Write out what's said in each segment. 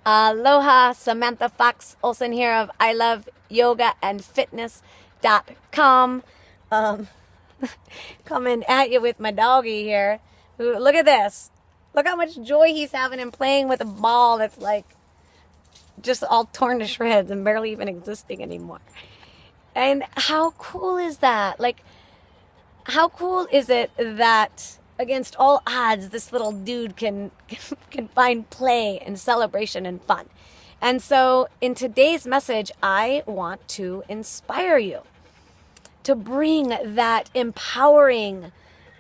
Aloha, Samantha Fox Olson here of I Love Yoga and Fitness.com. Um, Coming at you with my doggy here. Look at this. Look how much joy he's having in playing with a ball that's like just all torn to shreds and barely even existing anymore. And how cool is that? Like, how cool is it that against all odds, this little dude can find play and celebration and fun. And so in today's message, I want to inspire you to bring that empowering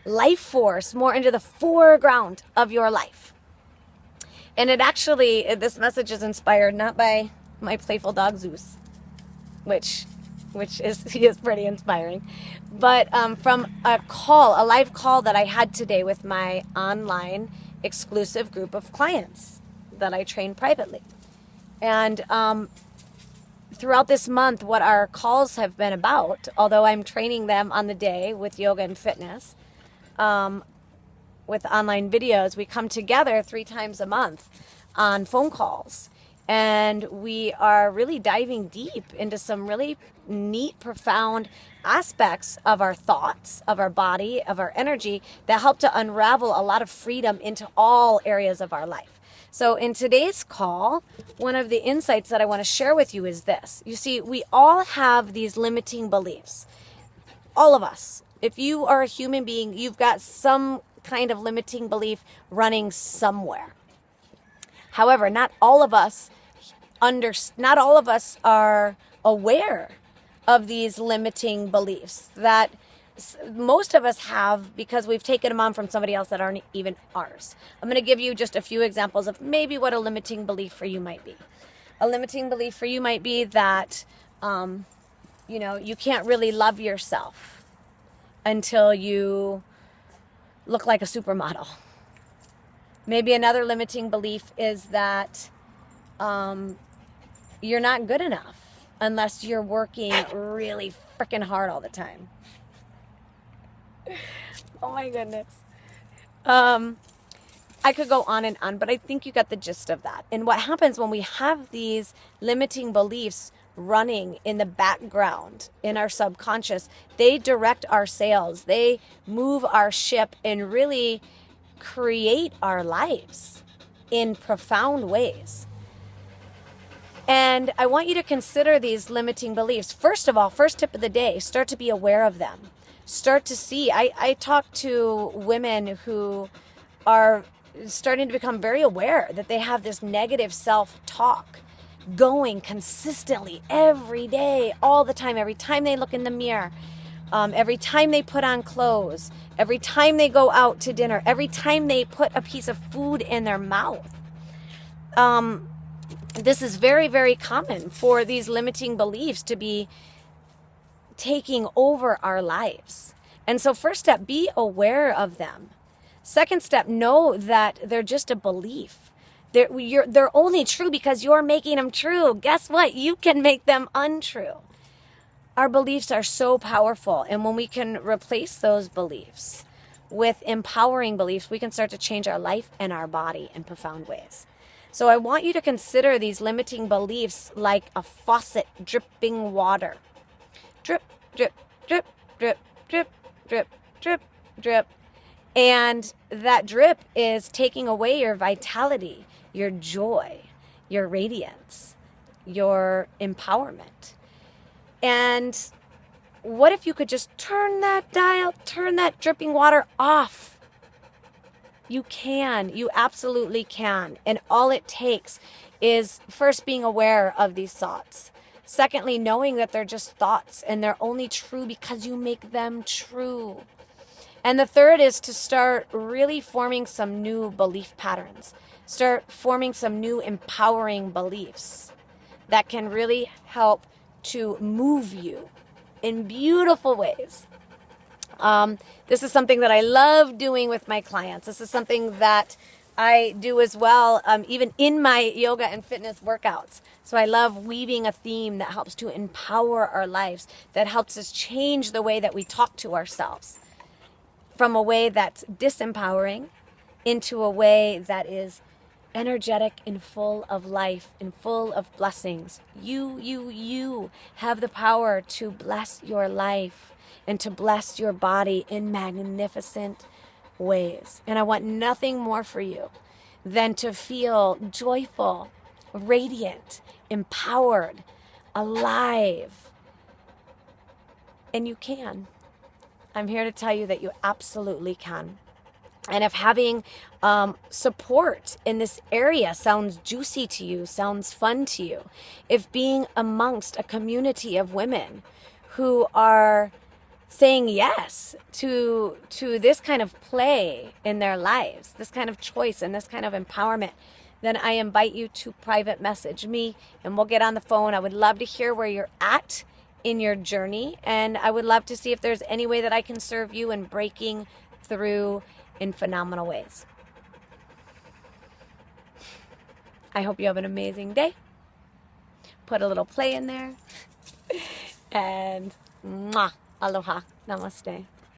life force more into the foreground of your life. And this message is inspired not by my playful dog Zeus, which he is pretty inspiring, but from a live call that I had today with my online exclusive group of clients that I train privately. And throughout this month, what our calls have been about, although I'm training them on the day with yoga and fitness, with online videos, we come together 3 times a month on phone calls. And we are really diving deep into some really neat, profound aspects of our thoughts, of our body, of our energy that help to unravel a lot of freedom into all areas of our life. So in today's call, one of the insights that I want to share with you is this. You see, we all have these limiting beliefs. All of us. If you are a human being, you've got some kind of limiting belief running somewhere. However, not all of us are aware of these limiting beliefs that most of us have because we've taken them on from somebody else that aren't even ours. I'm going to give you just a few examples of maybe what a limiting belief for you might be. A limiting belief for you might be that, you can't really love yourself until you look like a supermodel. Maybe another limiting belief is that you're not good enough unless you're working really freaking hard all the time. Oh my goodness. I could go on and on, but I think you got the gist of that. And what happens when we have these limiting beliefs running in the background in our subconscious, they direct our sails, they move our ship and really create our lives in profound ways. And I want you to consider these limiting beliefs. First of all, first tip of the day, start to be aware of them. Start to see. I talk to women who are starting to become very aware that they have this negative self-talk going consistently every day, all the time, every time they look in the mirror, every time they put on clothes, every time they go out to dinner, every time they put a piece of food in their mouth. This is very, very common for these limiting beliefs to be taking over our lives. And so first step, be aware of them. Second step, know that they're just a belief. They're only true because you're making them true. Guess what? You can make them untrue. Our beliefs are so powerful. And when we can replace those beliefs with empowering beliefs, we can start to change our life and our body in profound ways. So I want you to consider these limiting beliefs like a faucet dripping water. Drip, drip, drip, drip, drip, drip, drip, drip. And that drip is taking away your vitality, your joy, your radiance, your empowerment. And what if you could just turn that dial, turn that dripping water off? You can. You absolutely can. And all it takes is first being aware of these thoughts. Secondly, knowing that they're just thoughts and they're only true because you make them true. And the third is to start really forming some new belief patterns. Start forming some new empowering beliefs that can really help to move you in beautiful ways. This is something that I love doing with my clients. This is something that I do as well, even in my yoga and fitness workouts. So I love weaving a theme that helps to empower our lives, that helps us change the way that we talk to ourselves from a way that's disempowering into a way that is energetic and full of life and full of blessings. You have the power to bless your life and to bless your body in magnificent ways. And I want nothing more for you than to feel joyful, radiant, empowered, alive. And you can. I'm here to tell you that you absolutely can. And if having support in this area sounds juicy to you, sounds fun to you, if being amongst a community of women who are saying yes to this kind of play in their lives, this kind of choice and this kind of empowerment, then I invite you to private message me and we'll get on the phone. I would love to hear where you're at in your journey, and I would love to see if there's any way that I can serve you in breaking through in phenomenal ways. I hope you have an amazing day. Put a little play in there. And mwah, aloha, namaste.